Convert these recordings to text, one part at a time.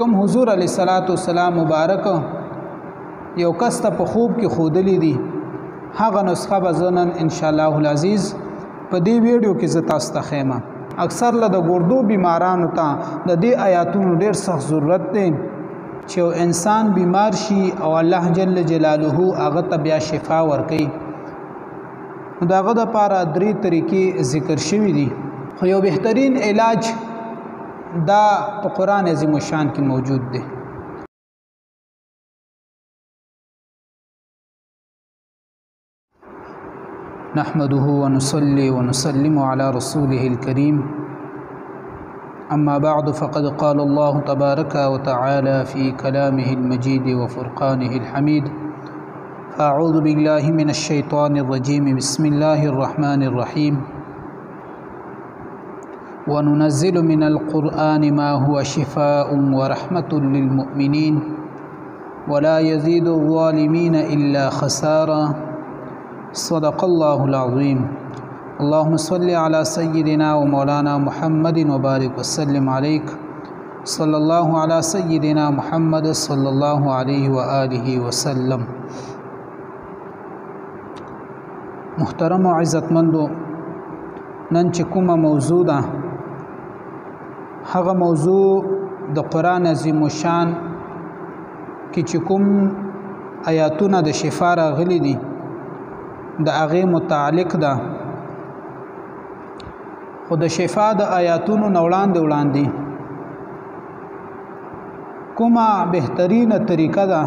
کوم حضور علیه السلام مبارک یو کس ته په خوب کې خودلی دي هغه نسخه به زنن ان شاء الله العزیز په دې ویډیو کې زه تاسو ته خیمه اکثر له د ګردو بیمارانو ته د دې آیاتونو ډېر سخت ضرورت دی چې انسان بیمار شي او الله جل جلاله هغه ته بیا شفا ورکړي داغه د پاره درې طریقې ذکر شوي دي خو یو بهترین علاج دا په قرآن عظیم الشان کې موجود دی نحمده ونصلي ونسلم على رسوله الكريم أما بعد فقد قال الله تبارك وتعالى في كلامه المجيد وفرقانه الحميد فأعوذ بالله من الشيطان الرجيم بسم الله الرحمن الرحيم وننزل من القرآن ما هو شفاء ورحمة للمؤمنين ولا يزيد الظالمين إلا خسارا صدق الله العظيم اللهم صل على سيدنا ومولانا محمد وبارك وسلم عليك صلى الله على سيدنا محمد صلى الله عليه وآله وسلم محترم و عزتمندو نن چې کومه موضوع ده هغه موضوع د قرآن عظیم الشان کې چې کوم آیاتونه د شفا راغلي دي د هغې متعلق ده خو د شفا د آیاتونو نه وړاندې کومه بهترینه طریقه ده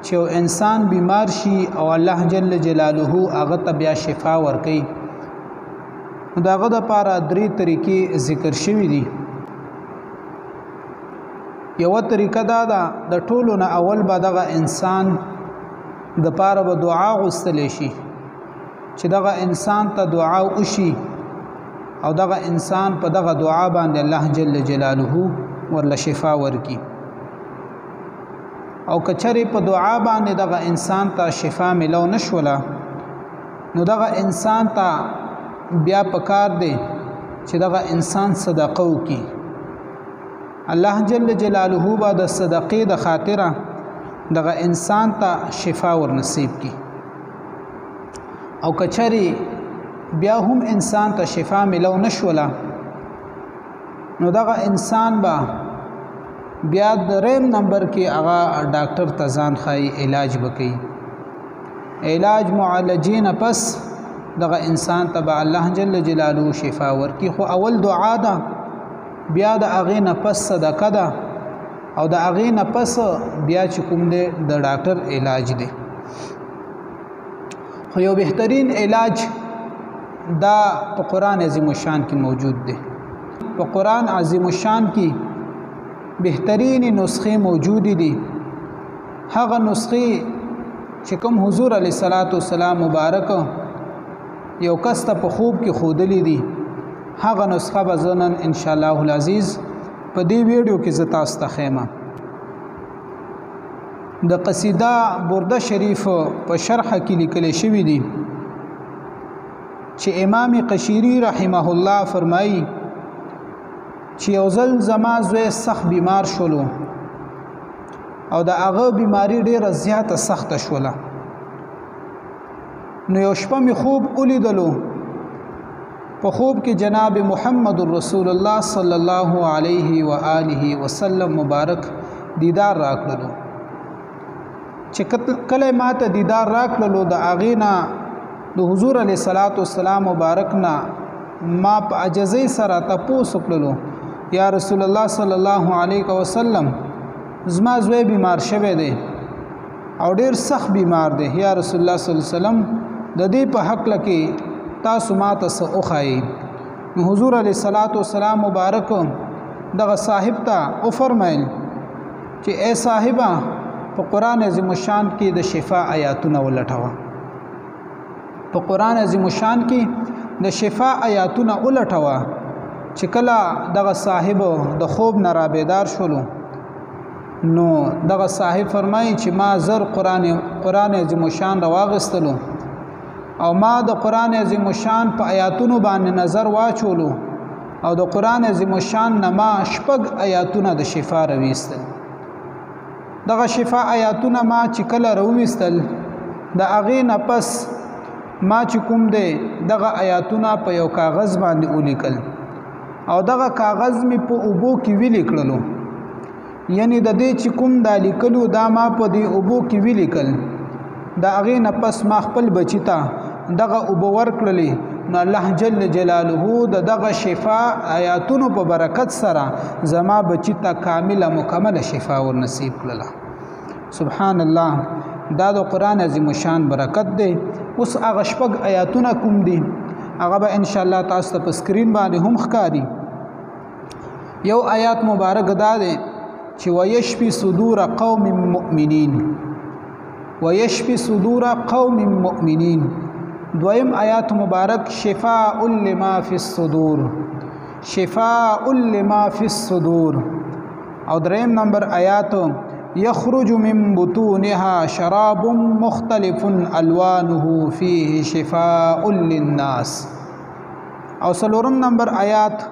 چې انسان بیمار شي او الله جل جلاله هغه ته بیا شفا ورکړي داغه د پاره درې طریقې ذکر شوي دي یو طریقه دا ده د ټولو نه اول به دغه انسان د پاره به دعا غوښتل شي چې دغه انسان ته دعا وشي او دغه انسان په دغه دعا باندې الله جل جلاله ورله شفا ورکړي او کچره په دعا باندې دغه انسان ته شفا ملو نشوله نو دغه انسان ته بیا پکار دی چې دغه انسان صدقه وکړي الله جل جلاله با د صدقې د خاطره دغه انسان ته شفا ور نصیب کړي او کچري بیا هم انسان ته شفا ملو نشوله نو دغه انسان با بیا دریم نمبر کې هغه ډاکټر ته ځان خای علاج وکړي علاج معالجین پس دغه انسان ته به الله جل جلاله شفا ورکړي خو اول دعا ده بیا د هغې نه پس صدقه ده او د هغې نه پس بیا چې کوم دی د ډاکټر علاج دی خو یو بهترین علاج دا په قرآن عظیم الشان کې موجود دی په قرآن عظیم الشان کې بهترین نسخې موجود دي هغه نسخې چې کوم حضور علیه السلام مبارک یو کس ته په خوب کې خودلی دي هغه نسخه به زنن ان شاء الله العزیز په دې ویډیو کې زه تاسو ته خیمه د قصیده برده شریف په شرح کې لیکل شوی دی چې امام قشیری رحمه الله فرمایي چې یو ځل زما زوی سخت بیمار شولو او د هغه بیماری ډیره زیاته سخته شوله نو یو شپه می خوب ولیدلو په خوب کې جناب محمد رسول الله صلی الله علیه و آله وسلم مبارک دیدار راکړلو چې کله ماته دیدار راکړلو د اغینا د حضور علیه السلام مبارک نه ما په عجزۍ سره تاسو کړلو یا رسول الله صلی الله علیه وسلم زما زوی بیمار شوی دی او ډیر سخت بیمار دی یا رسول الله صلی الله علیه وسلم د دې په حق لکه تاسو ماته څه وخایي نو حضور علیه السلام مبارک دغه صاحب ته او فرمایل چې اے صاحبہ په قرآن عظیم الشان کې د شفا آیاتونه ولټوه په قرآن عظیم الشان کې د شفا آیاتونه ولټوه چې کله دغه صاحب د خوب نه را بیدار شولو نو دغه صاحب فرمایي چې ما زر قرآن عظیم الشان راواغستلو او ما د قرآن عظیم الشان په آیاتونو باندې نظر واچولو او د قران عظیم شان نما شپږ آیاتونه د شفا رويستل دغه شفا آیاتونه ما چې کله رويستل د اغه نه پس ما چې کوم دی دغه آیاتونه په یو کاغذ باندې ولیکل او دغه کاغذ می په اوبو کې ولیکلو یعنی د دې چې کوم د لیکلو دا ما په دې اوبو کې ولیکل د اغه نه پس ما خپل بچی ته دغه اوبو ورکړلې نو الله جل جلاله دغه شفا آیاتونو په برکت سره زما بچی ته کامله مکمله شفا ور نصیب کړله سبحان الله دا د قران عظیم شان برکت دی اوس هغه شپږ آیاتونه کوم دي هغه به ان شاء الله تاسو ته په سکرین باندې هم ښکاري یو آیات مبارک دا دی چې ويشفي صدور قوم مؤمنین ويشفي صدور قوم مؤمنین دویم آیات مبارک شفاء لما فی الصدور شفاء لما فی الصدور او دریم نمبر آیات يخرج من بطونها شراب مختلف الوانه فيه شفاء للناس او سلورم نمبر آیات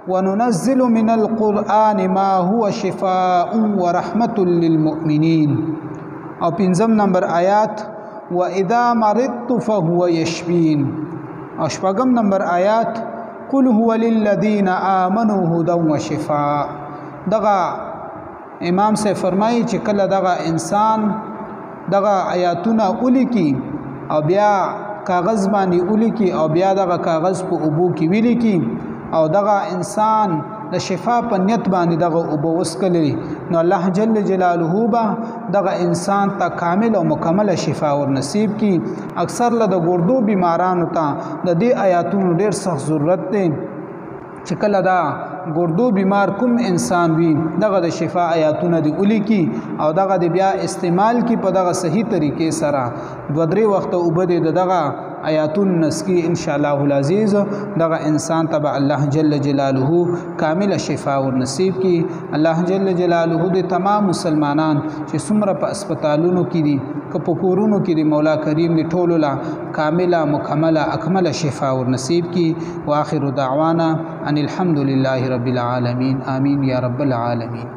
وننزل من القرآن ما هو شفاء ورحمة للمؤمنين او پنځم نمبر آیات واذا مرضت فهو يشفين او شپږم نمبر آیات قل هو للذين آمنوا هدى وشفاء دغه امام سے فرمایي چې کله دغه انسان دغه آیاتونه ولیکي او بیا کاغذ باندې ولیکي او بیا دغه کاغذ په اوبو کې ولیکي او دغه انسان د شفا په نیت باندې دغه اوبو وسکلي نو الله جل جلاله به دغه انسان ته کامل او مکمل شفا ور نصیب کی اکثر له د ګردو بیمارانو ته د دې آیاتونو ډیر سخت ضرورت دی چې کله دا ګردو بیمار کوم انسان وي دغه د شفا آیاتونه دی اولی کی او دغه د بیا استعمال کی په دغه صحیح طریقې سره 2-3 وخت وبد دغه آیاتون نسکی ان شاء الله العزیز دغه انسان تبع الله جل جلاله کامل شفا ور نصیب کی الله جل جلاله د تمام مسلمانان چې څومره په هسپتالونو کې دي که په کورونو کې د مولا کریم دی ټولو لا کامله مکمله اکمله شفا ور نصیب کی واخر دعوانا ان الحمد لله رب العالمین آمین یا رب العالمین